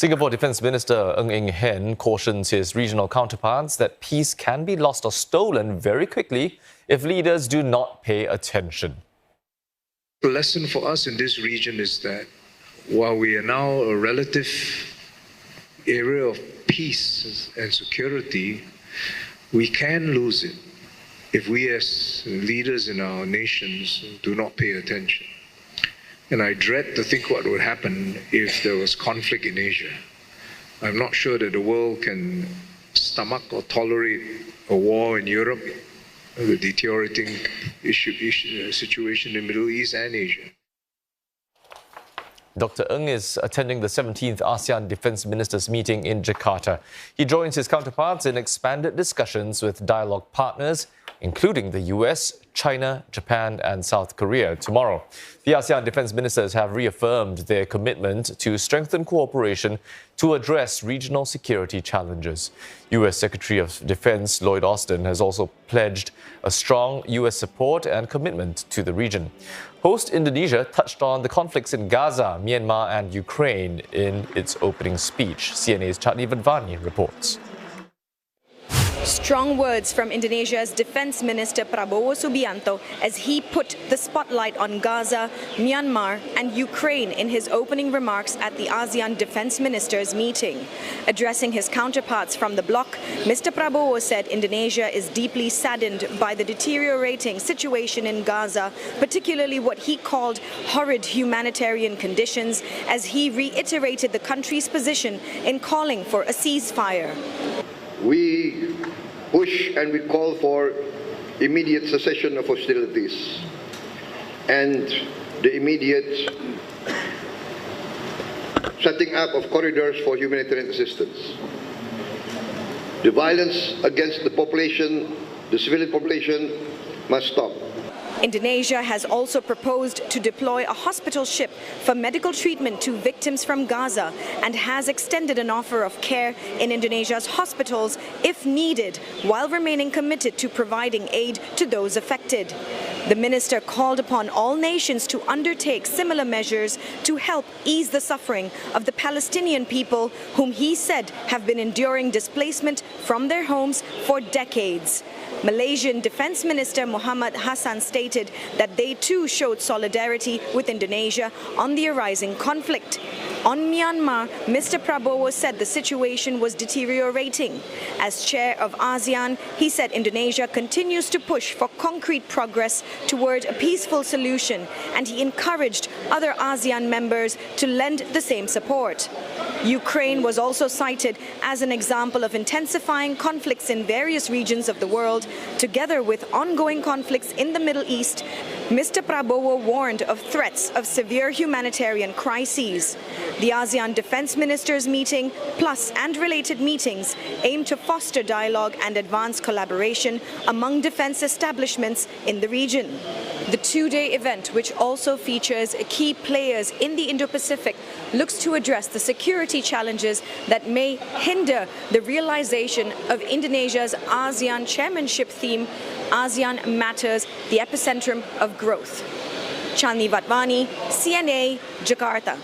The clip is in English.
Singapore Defence Minister Eng Hen cautions his regional counterparts that peace can be lost or stolen very quickly if leaders do not pay attention. The lesson for us in this region is that while we are now a relative area of peace and security, we can lose it if we as leaders in our nations do not pay attention. And I dread to think what would happen if there was conflict in Asia. I'm not sure that the world can stomach or tolerate a war in Europe, the deteriorating situation in the Middle East and Asia. Dr. Eng is attending the 17th ASEAN Defence Ministers Meeting in Jakarta. He joins his counterparts in expanded discussions with dialogue partners, including the US, China, Japan and South Korea tomorrow. The ASEAN Defence Ministers have reaffirmed their commitment to strengthen cooperation to address regional security challenges. US Secretary of Defence Lloyd Austin has also pledged a strong US support and commitment to the region. Host Indonesia touched on the conflicts in Gaza, Myanmar and Ukraine in its opening speech. CNA's Chatni Vadvani reports. Strong words from Indonesia's Defence Minister Prabowo Subianto as he put the spotlight on Gaza, Myanmar and Ukraine in his opening remarks at the ASEAN Defence Ministers Meeting. Addressing his counterparts from the bloc, Mr. Prabowo said Indonesia is deeply saddened by the deteriorating situation in Gaza, particularly what he called horrid humanitarian conditions, as he reiterated the country's position in calling for a ceasefire. We push and we call for immediate cessation of hostilities and the immediate setting up of corridors for humanitarian assistance. The violence against the population, the civilian population, must stop. Indonesia has also proposed to deploy a hospital ship for medical treatment to victims from Gaza and has extended an offer of care in Indonesia's hospitals if needed, while remaining committed to providing aid to those affected. The minister called upon all nations to undertake similar measures to help ease the suffering of the Palestinian people, whom he said have been enduring displacement from their homes for decades. Malaysian Defence Minister Muhammad Hassan stated that they too showed solidarity with Indonesia on the arising conflict. On Myanmar, Mr. Prabowo said the situation was deteriorating. As chair of ASEAN, he said Indonesia continues to push for concrete progress toward a peaceful solution, and he encouraged other ASEAN members to lend the same support. Ukraine was also cited as an example of intensifying conflicts in various regions of the world, together with ongoing conflicts in the Middle East. Mr. Prabowo warned of threats of severe humanitarian crises. The ASEAN Defence Ministers Meeting, plus and related meetings, aim to foster dialogue and advance collaboration among defence establishments in the region. The two-day event, which also features key players in the Indo-Pacific, looks to address the security challenges that may hinder the realization of Indonesia's ASEAN chairmanship theme, ASEAN Matters, the epicentrum of growth. Chatni Vadvani, CNA, Jakarta.